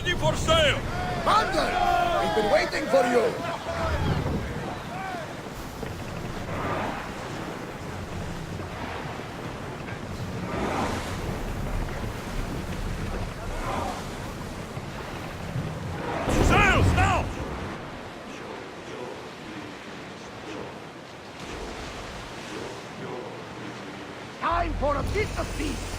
Ready for sail! Commander! We've been waiting for you! Sails now! Time for a bit of peace!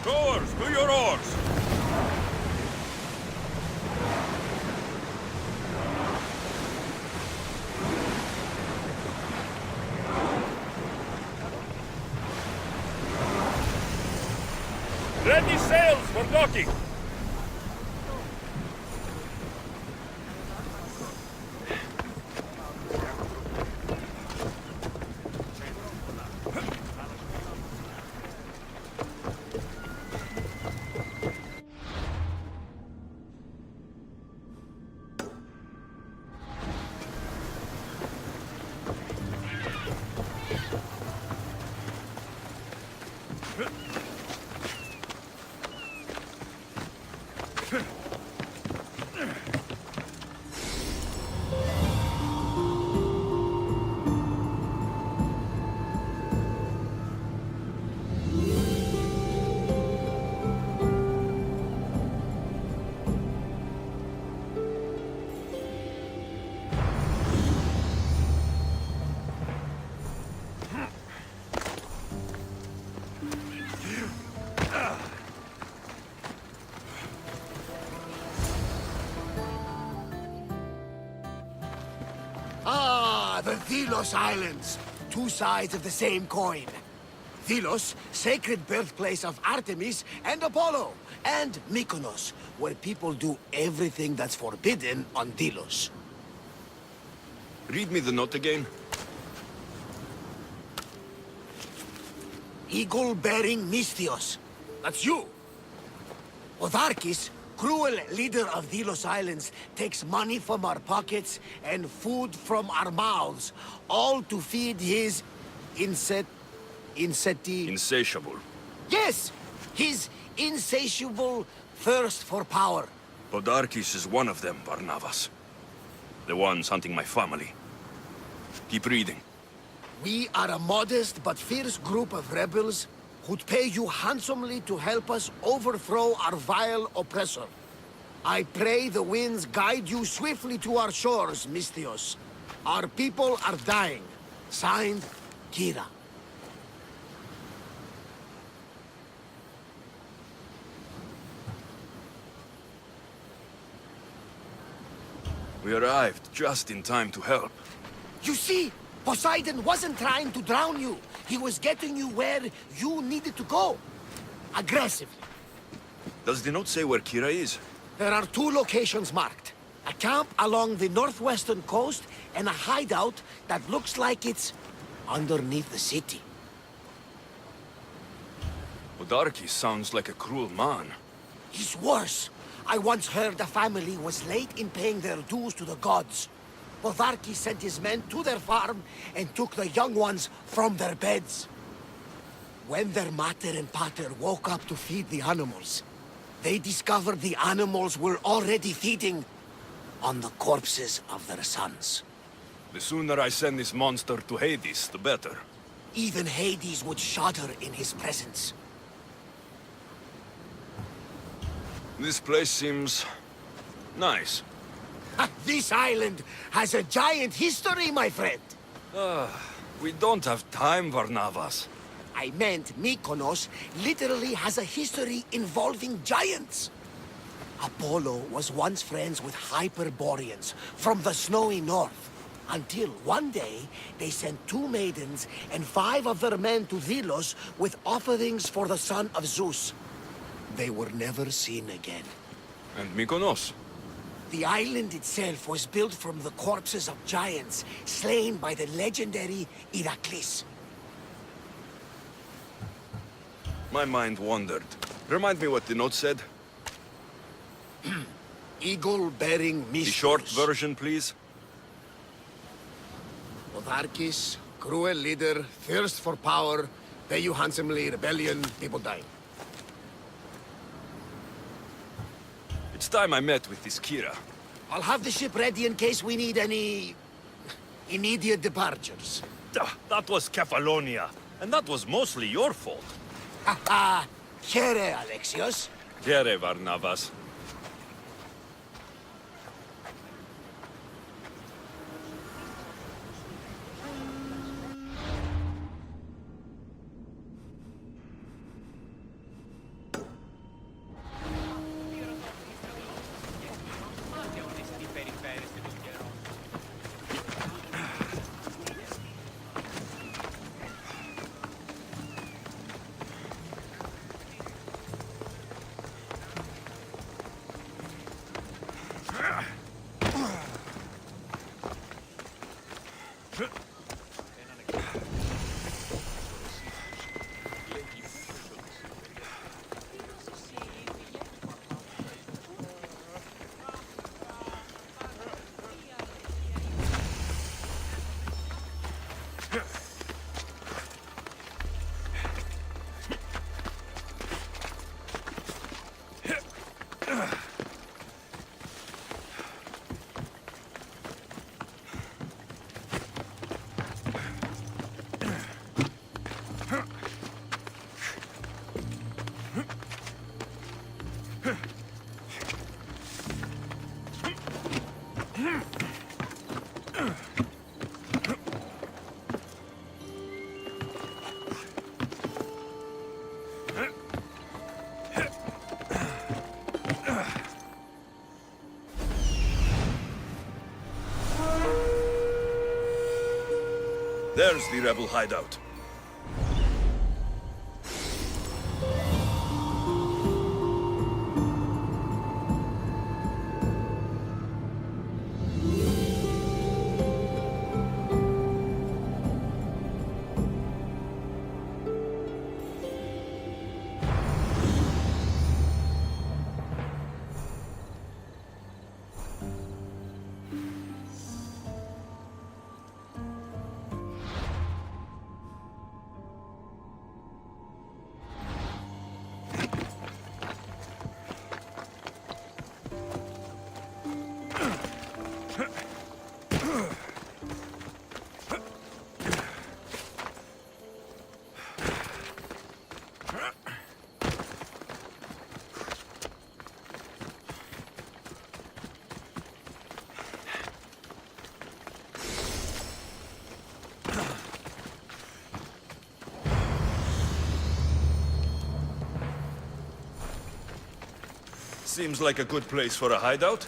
Rowers, to your oars! Ready sails for docking! Ah, the Delos Islands. Two sides of the same coin. Delos, sacred birthplace of Artemis and Apollo. And Mykonos, where people do everything that's forbidden on Delos. Read me the note again. Eagle-bearing Mystios. That's you. Otharkis, cruel leader of Delos Islands, takes money from our pockets and food from our mouths, all to feed his Insatiable. Yes! His insatiable thirst for power. Podarkis is one of them, Barnabas. The ones hunting my family. Keep reading. We are a modest but fierce group of rebels who'd pay you handsomely to help us overthrow our vile oppressor. I pray the winds guide you swiftly to our shores, Mystios. Our people are dying. Signed, Kira. We arrived just in time to help. You see, Poseidon wasn't trying to drown you. He was getting you where you needed to go. Aggressively. Does the note say where Kira is? There are two locations marked. A camp along the northwestern coast and a hideout that looks like it's underneath the city. Podarkis sounds like a cruel man. He's worse. I once heard the family was late in paying their dues to the gods. Podarkis sent his men to their farm and took the young ones from their beds. When their mater and pater woke up to feed the animals, they discovered the animals were already feeding on the corpses of their sons. The sooner I send this monster to Hades, the better. Even Hades would shudder in his presence. This place seems nice. This island has a giant history, my friend. We don't have time, Barnabas. I meant Mykonos literally has a history involving giants. Apollo was once friends with Hyperboreans from the snowy north. Until one day, they sent 2 maidens and 5 of their men to Delos with offerings for the son of Zeus. They were never seen again. And Mykonos? The island itself was built from the corpses of giants slain by the legendary Iraklis. My mind wandered. Remind me what the note said. Eagle-bearing The Mykonos. short version, please. Otharkis, cruel leader, thirst for power, pay you handsomely, rebellion, people dying. It's time I met with this Kira. I'll have the ship ready in case we need any... immediate departures. That was Kefalonia, and that was mostly your fault. Ha ha! Here, Alexios. Here, Varnavas. There's the rebel hideout. Seems like a good place for a hideout.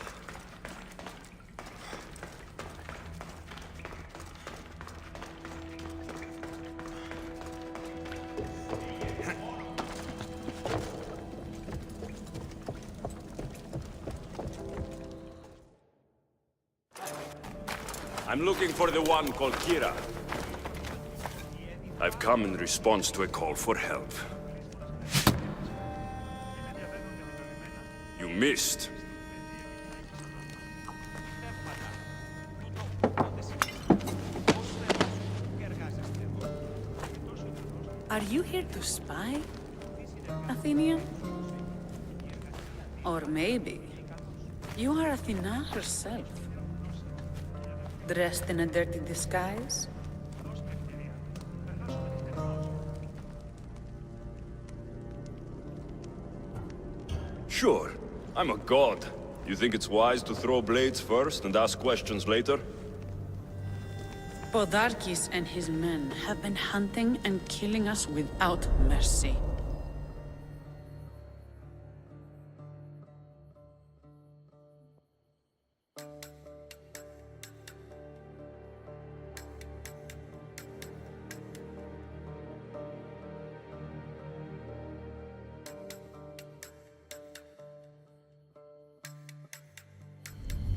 I'm looking for the one called Kira. I've come in response to a call for help. You missed. Are you here to spy, Athenian? Or maybe you are Athena herself, dressed in a dirty disguise? Sure, I'm a god. You think it's wise to throw blades first and ask questions later? Podarkis and his men have been hunting and killing us without mercy.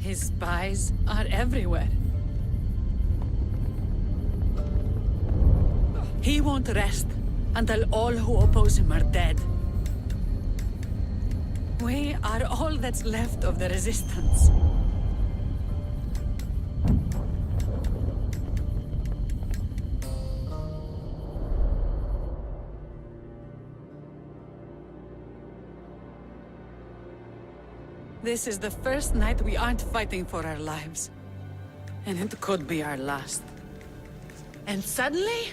His spies are everywhere. He won't rest until all who oppose him are dead. We are all that's left of the Resistance. This is the first night we aren't fighting for our lives. And it could be our last. And suddenly,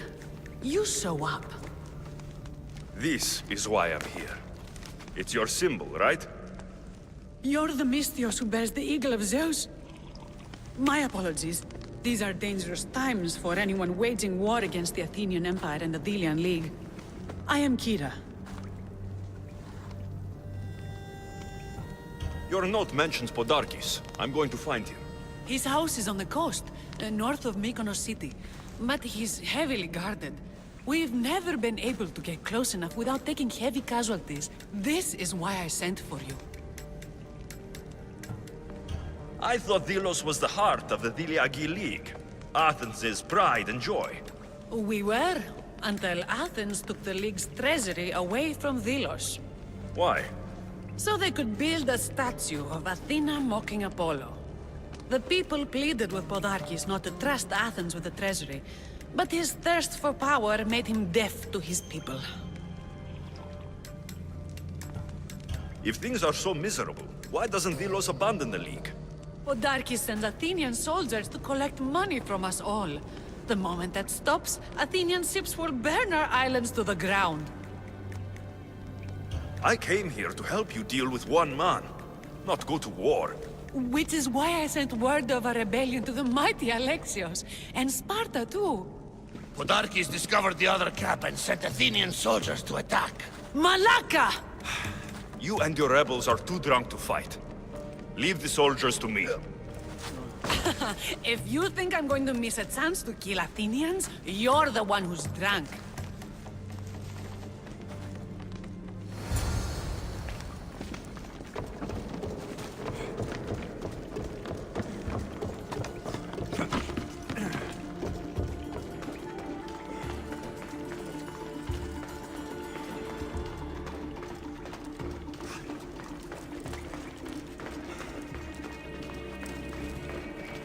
you show up. This is why I'm here. It's your symbol, right? You're the Mystios who bears the Eagle of Zeus? My apologies. These are dangerous times for anyone waging war against the Athenian Empire and the Delian League. I am Kira. Your note mentions Podarkis. I'm going to find him. His house is on the coast, north of Mykonos city. But he's heavily guarded. We've never been able to get close enough without taking heavy casualties. This is why I sent for you. I thought Delos was the heart of the Deliagi League. Athens' pride and joy. We were, until Athens took the League's treasury away from Delos. Why? So they could build a statue of Athena mocking Apollo. The people pleaded with Podarkis not to trust Athens with the treasury, but his thirst for power made him deaf to his people. If things are so miserable, why doesn't Delos abandon the League? Podarkis sends Athenian soldiers to collect money from us all. The moment that stops, Athenian ships will burn our islands to the ground. I came here to help you deal with one man, not go to war. Which is why I sent word of a rebellion to the mighty Alexios, and Sparta too. Podarkis discovered the other camp and sent Athenian soldiers to attack. Malaka! You and your rebels are too drunk to fight. Leave the soldiers to me. If you think I'm going to miss a chance to kill Athenians, you're the one who's drunk.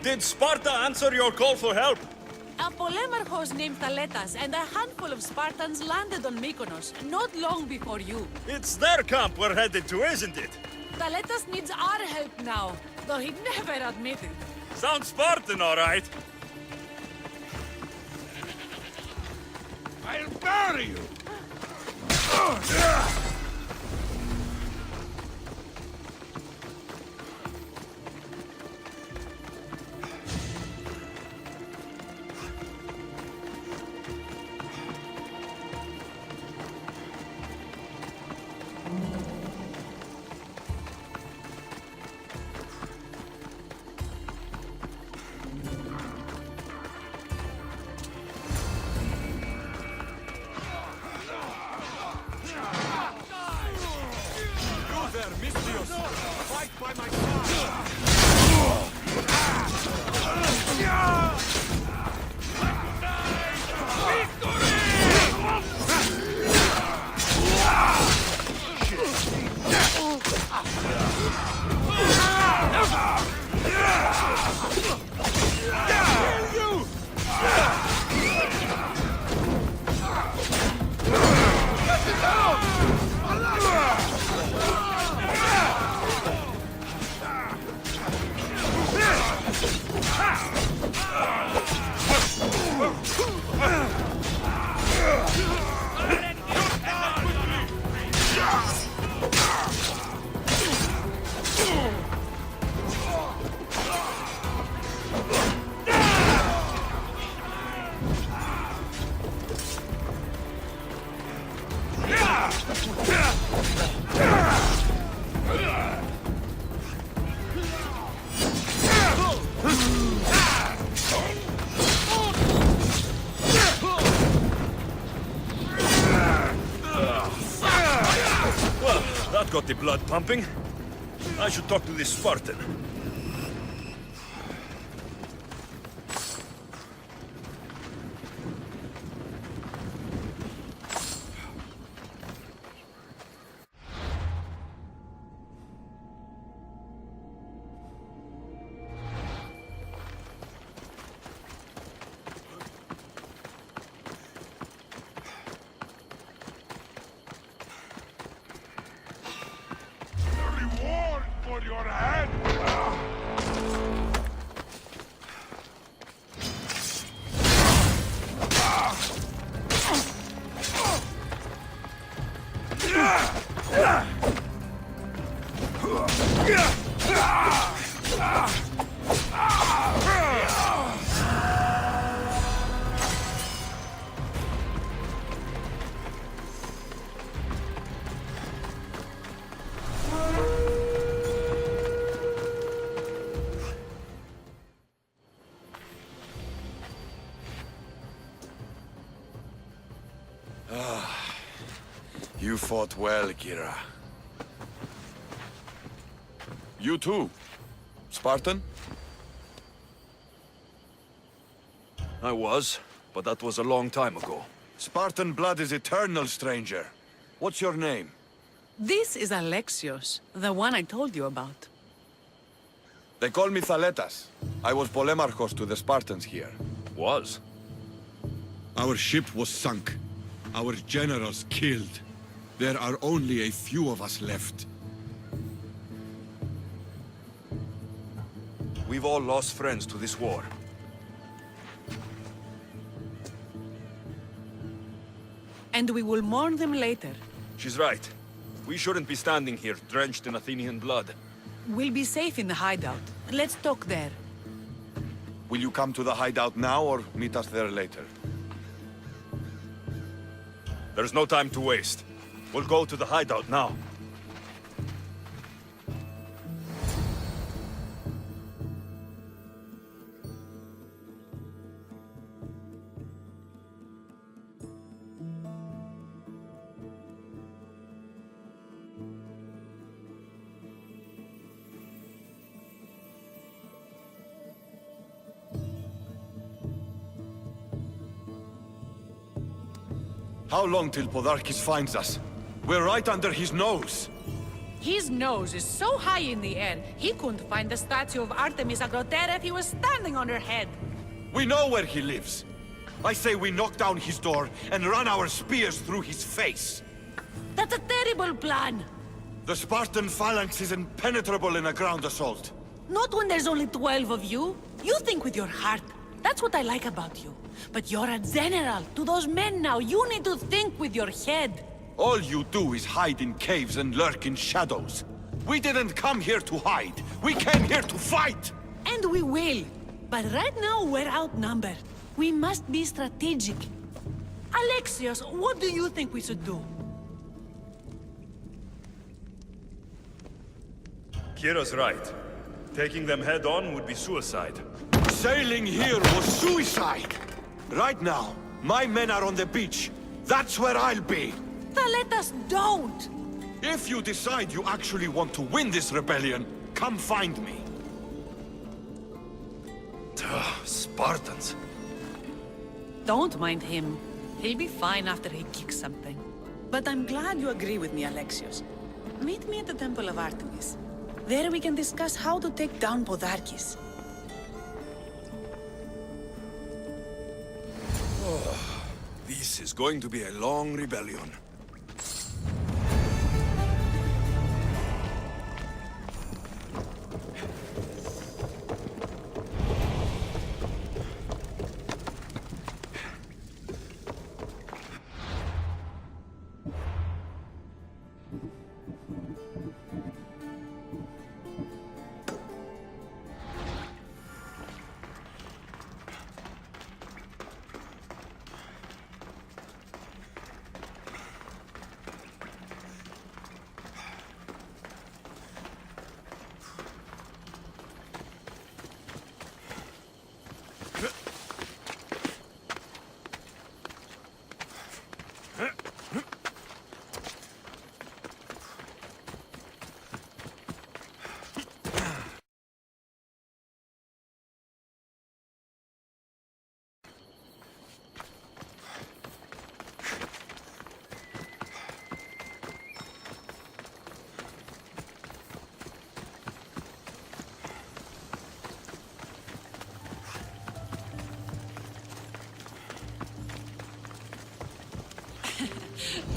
Did Sparta answer your call for help? A polemarchos named Thaletas and a handful of Spartans landed on Mykonos, not long before you. It's their camp we're headed to, isn't it? Thaletas needs our help now, though he'd never admit it. Sounds Spartan, all right. I'll bury you! Got the blood pumping. I should talk to this Spartan. You fought well, Kira. You too. Spartan? I was, but that was a long time ago. Spartan blood is eternal, stranger. What's your name? This is Alexios, the one I told you about. They call me Thaletas. I was Polemarchos to the Spartans here. Was? Our ship was sunk. Our generals killed. There are only a few of us left. We've all lost friends to this war. And we will mourn them later. She's right. We shouldn't be standing here, drenched in Athenian blood. We'll be safe in the hideout. Let's talk there. Will you come to the hideout now or meet us there later? There's no time to waste. We'll go to the hideout now. How long till Podarkis finds us? We're right under his nose. His nose is so high in the air, he couldn't find the statue of Artemis Agrotera if he was standing on her head. We know where he lives. I say we knock down his door and run our spears through his face. That's a terrible plan. The Spartan phalanx is impenetrable in a ground assault. Not when there's only 12 of you. You think with your heart. That's what I like about you. But you're a general. To those men now, you need to think with your head. All you do is hide in caves and lurk in shadows. We didn't come here to hide. We came here to fight! And we will. But right now, we're outnumbered. We must be strategic. Alexios, what do you think we should do? Kira's right. Taking them head on would be suicide. Sailing here was suicide! Right now, my men are on the beach. That's where I'll be. Let us don't! If you decide you actually want to win this rebellion, come find me. Spartans. Don't mind him. He'll be fine after he kicks something. But I'm glad you agree with me, Alexios. Meet me at the Temple of Artemis. There we can discuss how to take down Podarkis. This is going to be a long rebellion.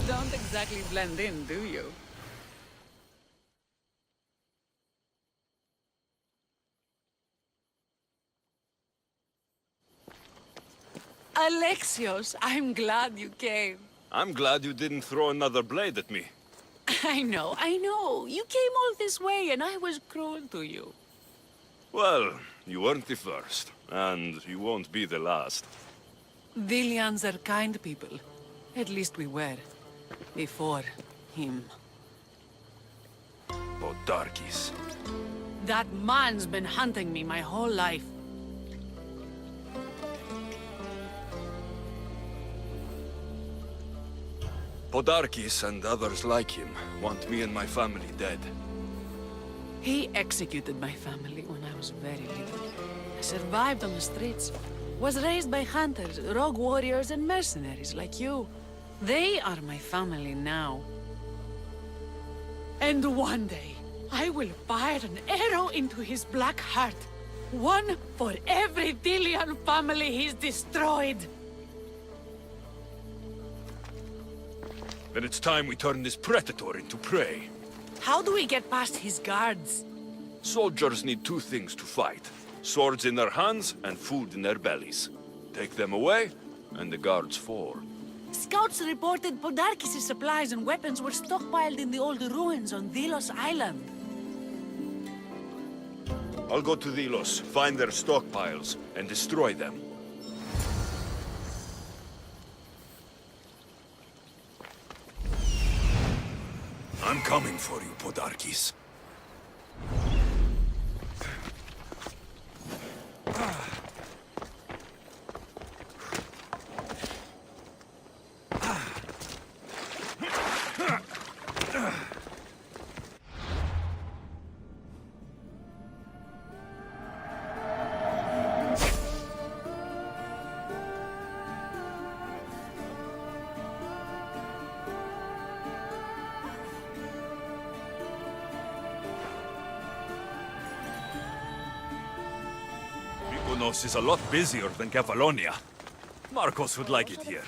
Don't exactly blend in, do you? Alexios, I'm glad you came. I'm glad you didn't throw another blade at me. I know. You came all this way and I was cruel to you. Well, you weren't the first, and you won't be the last. Vilians are kind people. At least we were. Before him. Podarkis. That man's been hunting me my whole life. Podarkis and others like him want me and my family dead. He executed my family when I was very little. I survived on the streets. Was raised by hunters, rogue warriors, and mercenaries like you. They are my family now. And one day, I will fire an arrow into his black heart. One for every Dilian family he's destroyed. Then it's time we turn this predator into prey. How do we get past his guards? Soldiers need two things to fight. Swords in their hands and food in their bellies. Take them away, and the guards fall. Scouts reported Podarkis' supplies and weapons were stockpiled in the old ruins on Delos Island. I'll go to Delos, find their stockpiles, and destroy them. I'm coming for you, Podarkis. Mykonos is a lot busier than Kefalonia. Marcos would like it here.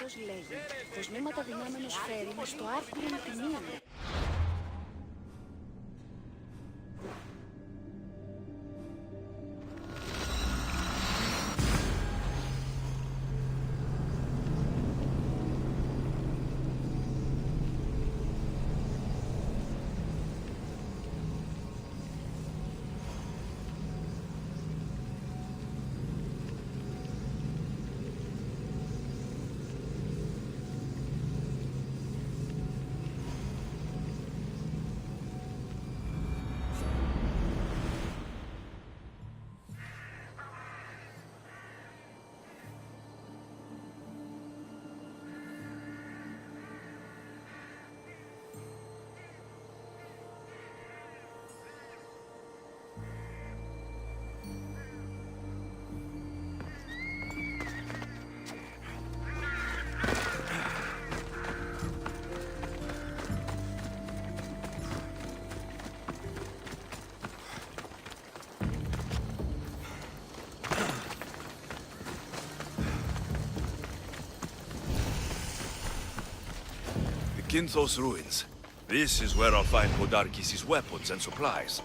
Kinthos ruins. This is where I'll find Podarkis' weapons and supplies.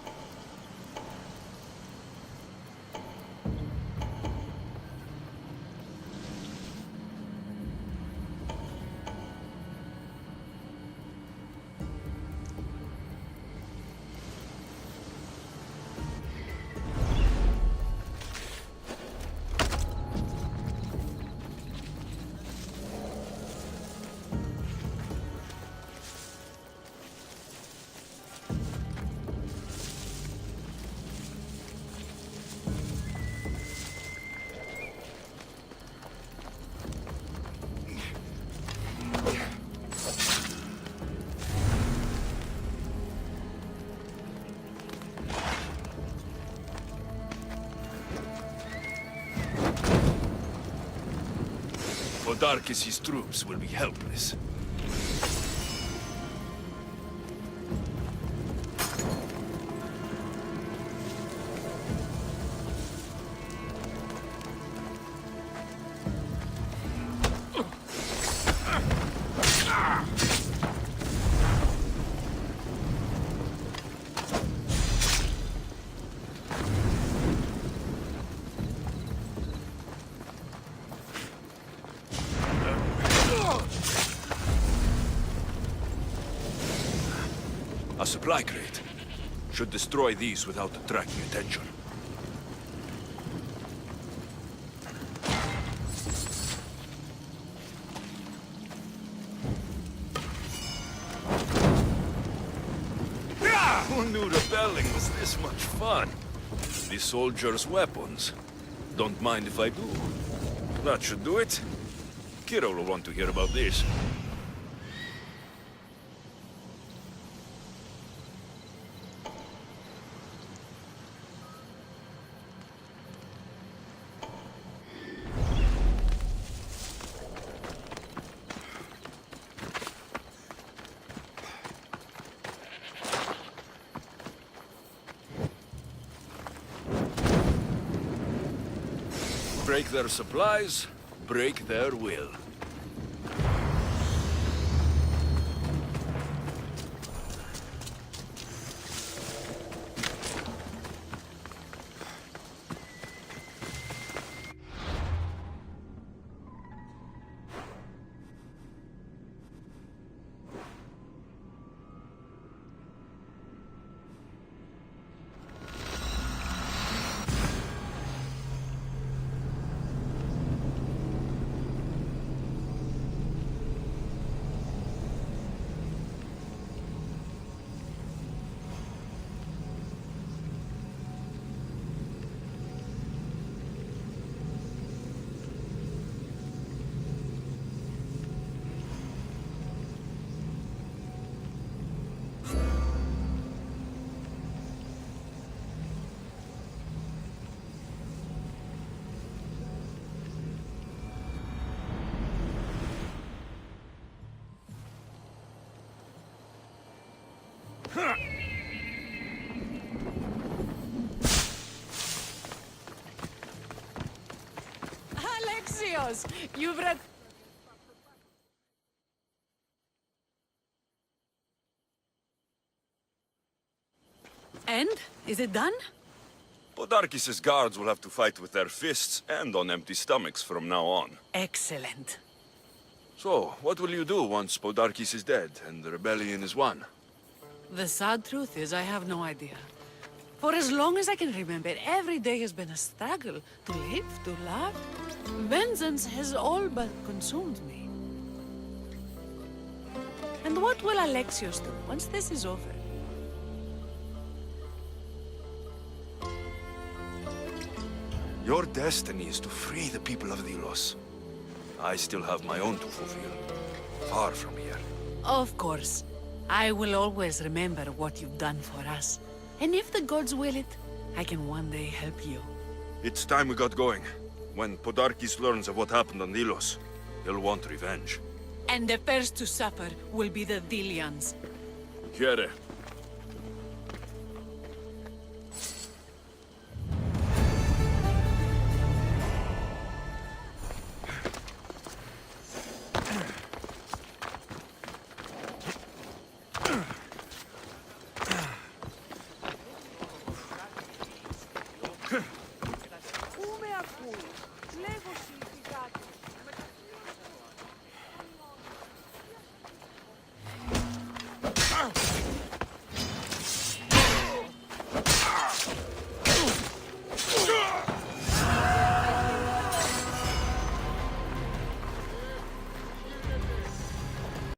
Podarkis' troops will be helpless. A supply crate. Should destroy these without attracting attention. Who knew rebelling was this much fun? The soldiers' weapons. Don't mind if I do. That should do it. Kiro will want to hear about this. Take their supplies, break their will. Alexios, you've read... And? Is it done? Podarkis' guards will have to fight with their fists and on empty stomachs from now on. Excellent. So, what will you do once Podarkis is dead and the rebellion is won? The sad truth is I have no idea. For as long as I can remember, every day has been a struggle to live, to love. Vengeance has all but consumed me. And what will Alexios do once this is over? Your destiny is to free the people of Delos. I still have my own to fulfill. Far from here. Of course. I will always remember what you've done for us. And if the gods will it, I can one day help you. It's time we got going. When Podarkis learns of what happened on Delos, he'll want revenge. And the first to suffer will be the Delians. Here,